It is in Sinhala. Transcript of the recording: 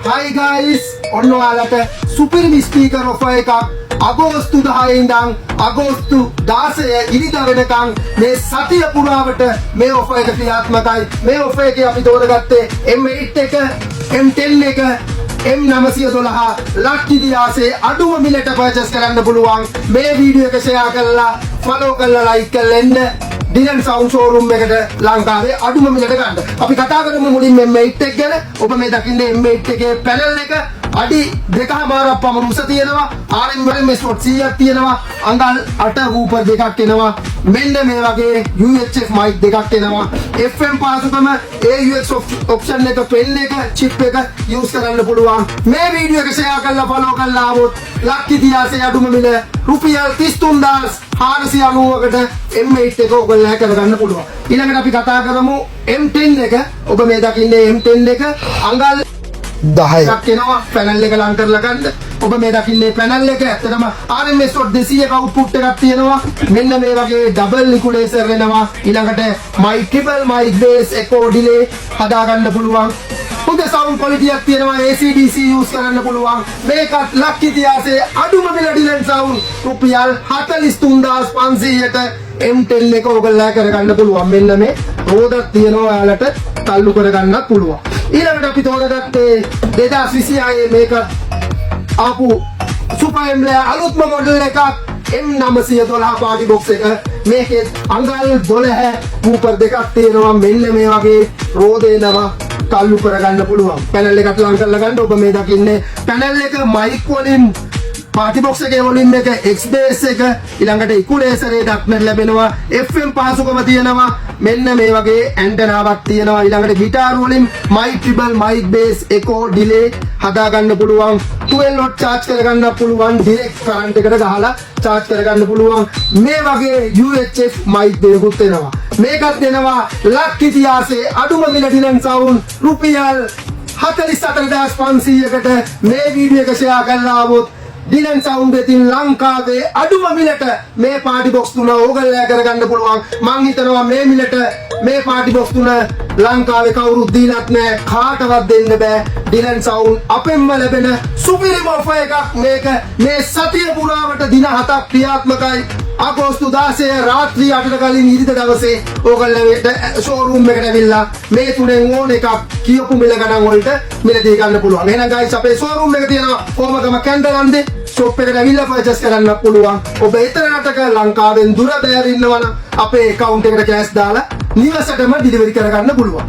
Hi guys, ඔන්න ඔයාලට සුපිරිම ස්පීකර් ඔෆර් එකක් අගෝස්තු 10 ඉඳන් අගෝස්තු 16 ඉරිදා වෙනකන් මේ සතිය පුරාවට මේ ඔෆර් එක ක්‍රියාත්මකයි. මේ ඔෆර් එකේ අපි තෝරගත්තේ M8 එක, M10 එක, M912 ලක්කිදියාසේ අඩුම මිලට පර්චේස් කරන්න පුළුවන්. මේ වීඩියෝ එක ෂෙයා කරලා, ෆලෝ කරලා, ලයික් කරලා එන්න. Dylan Sound Showroom එකට ලංකාවේ අඩුම මිලට ගන්න. අපි කතා කරමු මුලින්ම M8 එක ගැන. ඔබ මේ දකින්නේ M8 එකේ පැනල් එක අඩි 2.5ක් පමණ උස තියෙනවා. RM වලින් ස්ලොට් 100ක් තියෙනවා. අඟල් 8 වූපර් දෙකක් එනවා. මෙන්න මේ වගේ UHF mic දෙකක් එනවා. FM පාසුකම AUX option එක, pen එක, chip එක use කරන්න පුළුවන්. මේ වීඩියෝ එක ෂෙයා කරලා ෆලෝ කරලා ආවොත් ලක්කිදියාසේ අඩුම මිල රුපියල් 33490කට M8 එක ඔයගොල්ලෝ හැක කරගන්න පුළුවන්. ඊළඟට අපි කතා කරමු M10 එක. ඔබ මේ දකින්නේ M10 එක අඟල් 10ක් එනවා. පැනල් එක ලං කරලා ගන්න. ඔබ මේ දකින්නේ පැනල් එක ඇත්තටම RMS slot 200ක output එකක් තියෙනවා. මෙන්න මේ වගේ double equalizer වෙනවා. ඊළඟට mic triple mic bass echo delay හදා ගන්න පුළුවන්. හොඳ sound quality එකක් තියෙනවා. AC/DC use කරන්න පුළුවන්. මේකත් ලක්කිදියාසේ අඩුම මිල Dylan Sound රුපියල් 43500ට M10 එක ඔයගොල්ලෝ කරගන්න පුළුවන්. මෙන්න මේ රෝදක් තියෙනවා. ඔයාලට තල්ලු කරගන්නත් පුළුවන්. ඊළඟට අපි තෝරගත්තේ 2026 මේක ආපු සුපර් එම්ලේ අලුත්ම මොඩල් එකක් M912 පාටි බොක්ස් එක. මේකේ අඟල් 12 වූපර් දෙකක් තියෙනවා. මෙන්න මේ වගේ රෝද එනවා. තල්ලු කරගන්න පුළුවන්. පැනල් එකට ලං කරලා ගන්න. ඔබ මේ දකින්නේ පැනල් එක mic වලින් පාටි බොක්ස් එකේ වොලියම් එක, X bass එක, ඊළඟට ඉකුලේසර් එකක් ලැබෙනවා. FM පාසුකම තියෙනවා. මෙන්න මේ වගේ ඇන්ටනාවක් තියෙනවා. ඊළඟට ගිටාර් වලින් mic triple, mic bass, echo, delay හදා ගන්න පුළුවන්. 12 watt charge කරගන්න පුළුවන්. direct current එකට ගහලා charge කරගන්න පුළුවන්. මේ වගේ UHF mic දෙකකුත් එනවා. මේකත් දෙනවා ලක්කිදියාසේ අඩුම මිල Dylan Sound රුපියල් 44500කට මේ වීඩියෝ එක ෂෙයා කරලා ආවොත් Dylan Sound එකෙන් ලංකාවේ අඩුම මිලට මේ පාටි බොක්ස් තුන ඕගොල්ලෝ කරගන්න පුළුවන්. මං හිතනවා මේ මිලට මේ පාටි බොක්ස් තුන ලංකාවේ කවුරුත් දීලත් නැහැ. කාටවත් දෙන්න බෑ. Dylan Sound අපෙන්ම ලැබෙන සුපිරිම ඔෆර් එකක් මේක. මේ සතිය පුරාවට දින 7ක් ක්‍රියාත්මකයි. අගෝස්තු 16 රාත්‍රී 8ට කලින් ඉරිදා දවසේ ඕගොල්ලෝ ෂෝරූම් එකට ඇවිල්ලා මේ තුනෙන් ඕන එකක් කියපු මිල ගණන් වලට මිලදී ගන්න පුළුවන්. එහෙනම් ගයිස් අපේ ෂෝරූම් එක තියෙනවා කොහමගම කැන්ඩලන්දේ ෂොප් එකට ඇවිල්ලා පර්චේස් කරන්න පුළුවන්. ඔබ ඊතර රටක ලංකාවෙන් දුර බැහැර ඉන්නවනම් අපේ account එකට කෑෂ් දාලා නිවසටම ඩිලිවරි කරගන්න පුළුවන්.